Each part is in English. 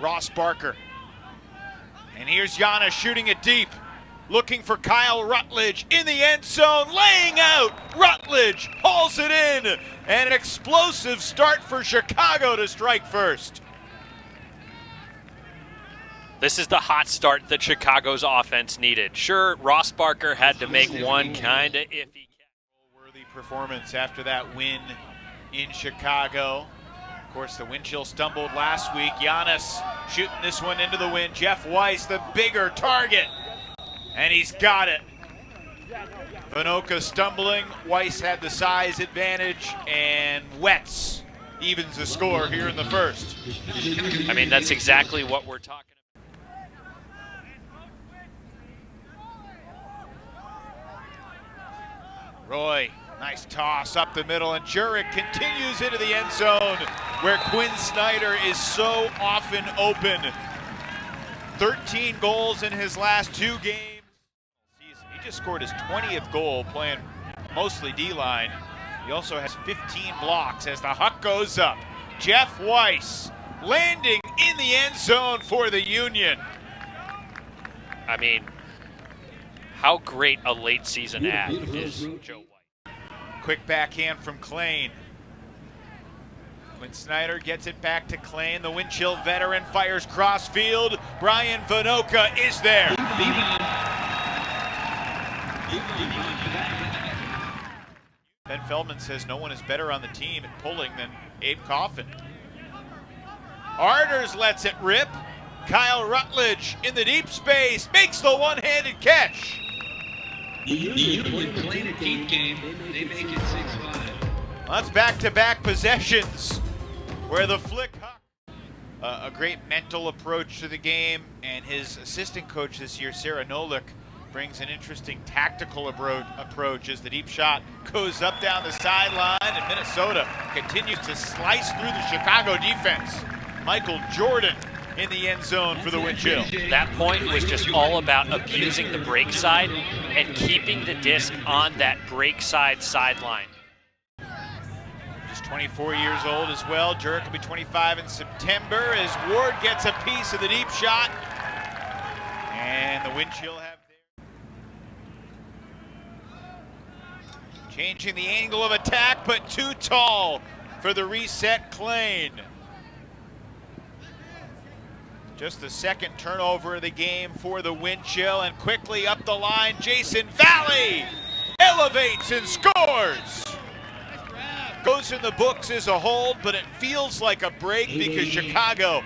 Ross Barker. And here's Giannis shooting it deep, looking for Kyle Rutledge in the end zone, laying out. Rutledge hauls it in, and an explosive start for Chicago to strike first. This is the hot start that Chicago's offense needed. Sure, Ross Barker had to make one kind of iffy. Worthy performance after that win in Chicago. Of course, the wind chill stumbled last week. Giannis shooting this one into the wind. Jeff Weiss, the bigger target, and he's got it. Vinoka stumbling. Weiss had the size advantage, and Wetz evens the score here in the first. I mean, that's exactly what we're talking about. Roy, nice toss up the middle, and Jurek continues into the end zone where Quinn Snyder is so often open. 13 goals in his last 2 games. He just scored his 20th goal playing mostly D-line. He also has 15 blocks as the huck goes up. Jeff Weiss landing in the end zone for the Union. I mean, how great a late season ad is Joe White. Quick backhand from Klain. Quinn Snyder gets it back to Klain. The wind chill veteran fires crossfield. Brian Vinoka is there. Ben Feldman says no one is better on the team at pulling than Abe Coffin. Arders lets it rip. Kyle Rutledge in the deep space makes the one-handed catch. The Union playing a deep game. They make it 6-5. Well, that's back-to-back possessions where the flick huck. A great mental approach to the game, and his assistant coach this year, Sarah Nolik, brings an interesting tactical approach as the deep shot goes up down the sideline, and Minnesota continues to slice through the Chicago defense. Michael Jordan in the end zone for the wind chill. That point was just all about abusing the break side and keeping the disc on that break side sideline. Just 24 years old as well. Jurek will be 25 in September as Ward gets a piece of the deep shot. And the wind chill have changing the angle of attack, but too tall for the reset Klain. Just the second turnover of the game for the wind chill, and quickly up the line, Jason Valley elevates and scores. Goes in the books as a hold, but it feels like a break because Chicago.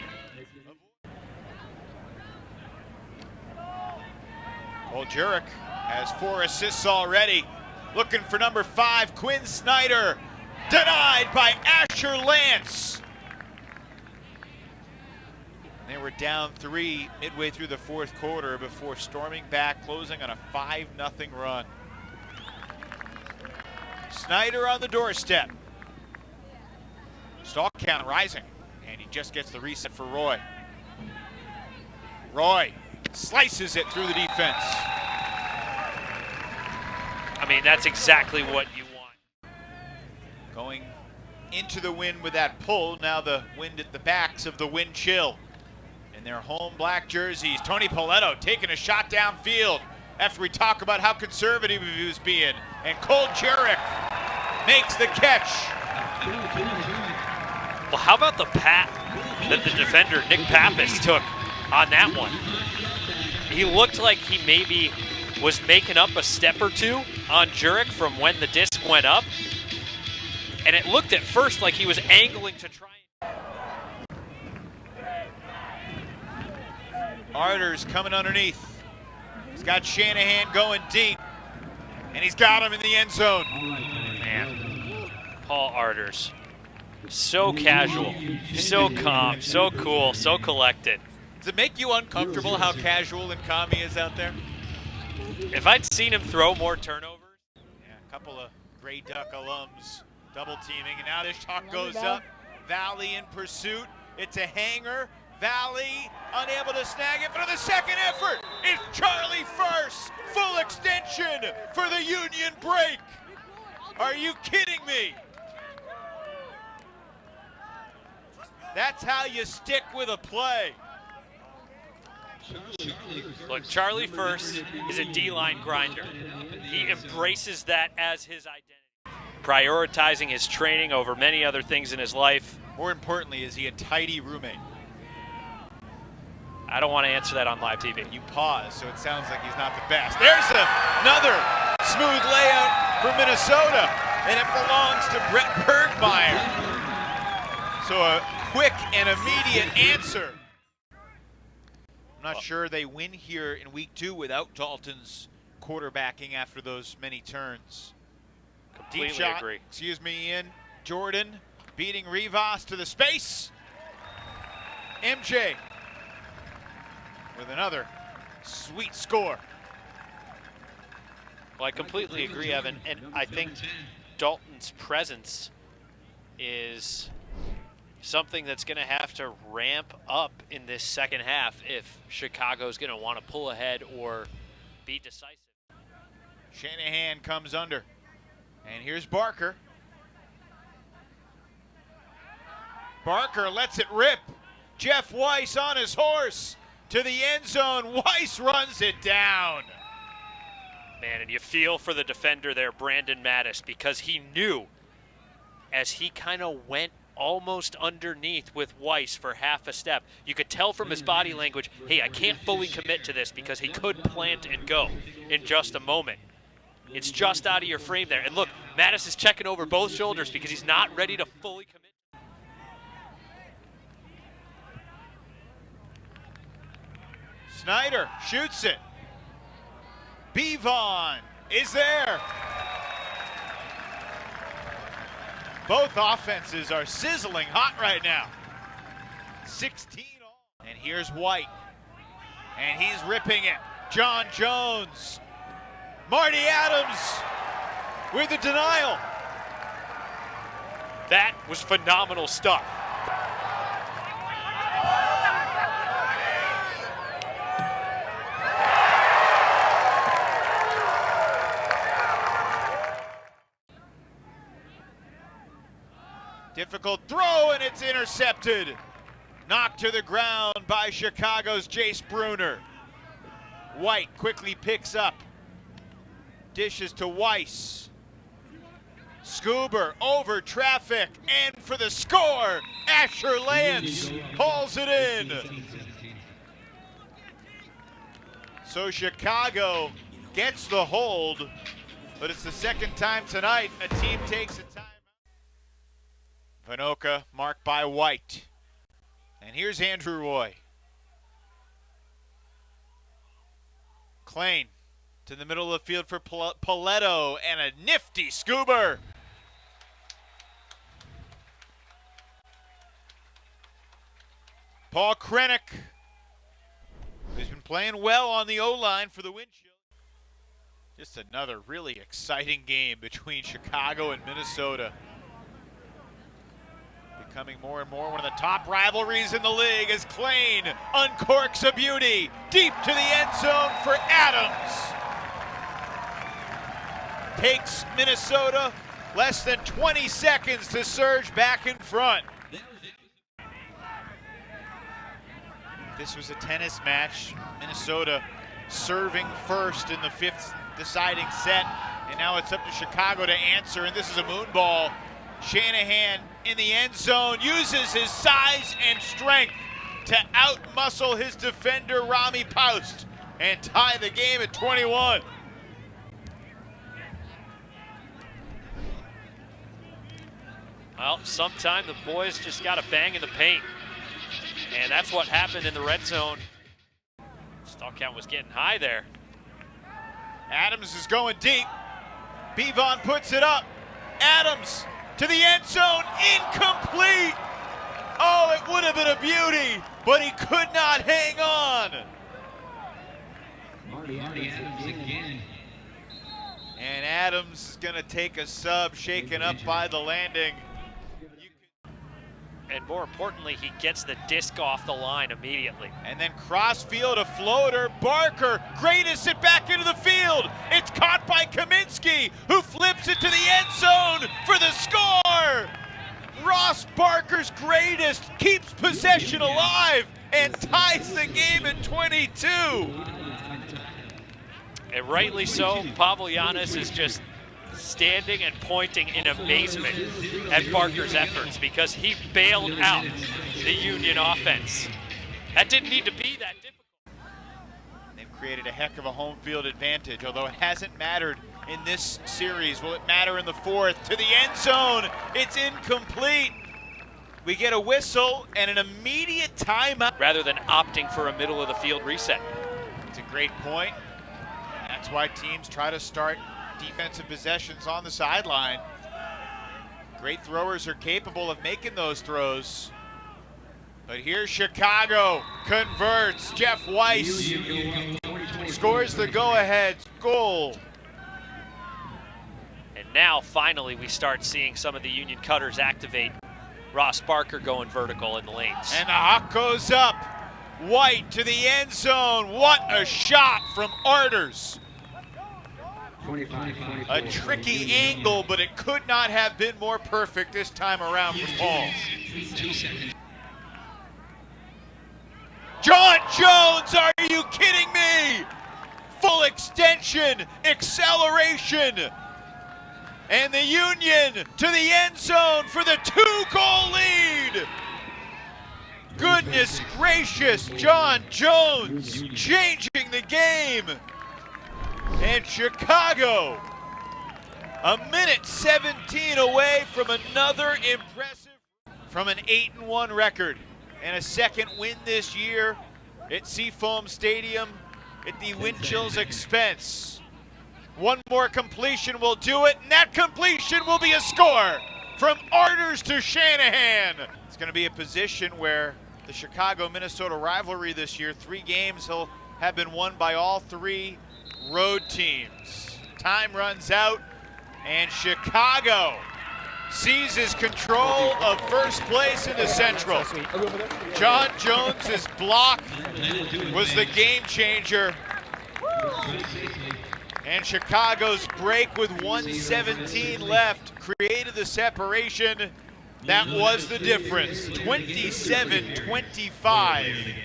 Well, Jurek has 4 assists already. Looking for number 5, Quinn Snyder. Denied by Asher Lance. They were down 3 midway through the 4th quarter before storming back, closing on a 5-0 run. Snyder on the doorstep. Stalk count rising, and he just gets the reset for Roy. Roy slices it through the defense. I mean, that's exactly what you want. Going into the wind with that pull, now the wind at the backs of the wind chill. In their home black jerseys, Tony Paletto taking a shot downfield after we talk about how conservative he was being. And Cole Jurek makes the catch. Well, how about the pat that the defender, Nick Pappas, took on that one? He looked like he maybe was making up a step or two on Jurek from when the disc went up. And it looked at first like he was angling to try. Arders coming underneath. He's got Shanahan going deep, and he's got him in the end zone. Man, Paul Arders, so casual, so calm, so cool, so collected. Does it make you uncomfortable how casual and calm he is out there? If I'd seen him throw more turnovers. Yeah, a couple of Grey Duck alums double teaming, and now this talk goes up. Valley in pursuit. It's a hanger. Valley unable to snag it, but on the second effort, it's Charlie first. Full extension for the Union break. Are you kidding me? That's how you stick with a play. Look, Charlie First is a D-line grinder. He embraces that as his identity, prioritizing his training over many other things in his life. More importantly, is he a tidy roommate? I don't want to answer that on live TV. You pause, so it sounds like he's not the best. There's another smooth layout for Minnesota, and it belongs to Brett Bergmeyer. So a quick and immediate answer. I'm not sure they win here in week 2 without Dalton's quarterbacking after those many turns. Completely Deep shot, agree. excuse me, Ian. Jordan beating Rivas to the space. MJ with another sweet score. Well, I completely agree, Evan, and I think Dalton's presence is something that's going to have to ramp up in this second half if Chicago's going to want to pull ahead or be decisive. Shanahan comes under, and here's Barker. Barker lets it rip. Jeff Weiss on his horse to the end zone. Weiss runs it down. Man, and you feel for the defender there, Brandon Mattis, because he knew as he kind of went almost underneath with Weiss for half a step. You could tell from his body language, hey, I can't fully commit to this because he could plant and go in just a moment. It's just out of your frame there. And look, Mattis is checking over both shoulders because he's not ready to fully commit. Snyder shoots it. Bevon is there. Both offenses are sizzling hot right now. 16 all. And here's White. And he's ripping it. John Jones. Marty Adams with the denial. That was phenomenal stuff. Difficult throw, and it's intercepted. Knocked to the ground by Chicago's Jace Bruner. White quickly picks up. Dishes to Weiss. Scuber over traffic, and for the score, Asher Lance hauls it in. So Chicago gets the hold, but it's the second time tonight a team takes a timeout. Vanoka marked by White. And here's Andrew Roy. Klain to the middle of the field for Paletto, and a nifty Scuber. Paul Krennic, who's been playing well on the O-line for the windshield. Just another really exciting game between Chicago and Minnesota. Becoming more and more one of the top rivalries in the league as Klain uncorks a beauty deep to the end zone for Adams. Takes Minnesota less than 20 seconds to surge back in front. This was a tennis match. Minnesota serving first in the 5th deciding set, and now it's up to Chicago to answer, and this is a moon ball. Shanahan in the end zone uses his size and strength to outmuscle his defender Rami Paust and tie the game at 21. Well, sometime the boys just got a bang in the paint, and that's what happened in the red zone. Stall count was getting high there. Adams is going deep. Bevon puts it up. Adams to the end zone, incomplete. Oh, it would have been a beauty, but he could not hang on. Marty Adams again. And Adams is gonna take a sub, shaken up by the landing. And more importantly, he gets the disc off the line immediately. And then crossfield, a floater. Barker, greatest it back into the field. It's caught by Kaminsky, who flips it to the end zone for the score. Ross Barker's greatest keeps possession alive and ties the game at 22. And rightly so, Pavlianis is just standing and pointing in amazement at Barker's efforts because he bailed out the Union offense. That didn't need to be that difficult. They've created a heck of a home field advantage, although it hasn't mattered in this series. Will it matter in the fourth? To the end zone, it's incomplete. We get a whistle and an immediate timeout. Rather than opting for a middle of the field reset. It's a great point. That's why teams try to start defensive possessions on the sideline. Great throwers are capable of making those throws. But here's Chicago, converts. Jeff Weiss scores the go-ahead goal. And now, finally, we start seeing some of the Union cutters activate. Ross Barker going vertical in the lanes. And the hawk goes up. White to the end zone. What a shot from Arters. A tricky angle, but it could not have been more perfect this time around for Paul. John Jones, are you kidding me? Full extension, acceleration. And the Union to the end zone for the 2-goal lead. Goodness gracious, John Jones changing the game. And Chicago, a minute 17 away from another impressive, from an 8-1 record and a second win this year at Seafoam Stadium at the Windchill's expense. One more completion will do it, and that completion will be a score from Arters to Shanahan. It's going to be a position where the Chicago-Minnesota rivalry this year, 3 games will have been won by all 3 road teams. Time runs out, and Chicago seizes control of first place in the Central. John Jones's block was the game changer. And Chicago's break with 1:17 left created the separation. That was the difference, 27-25.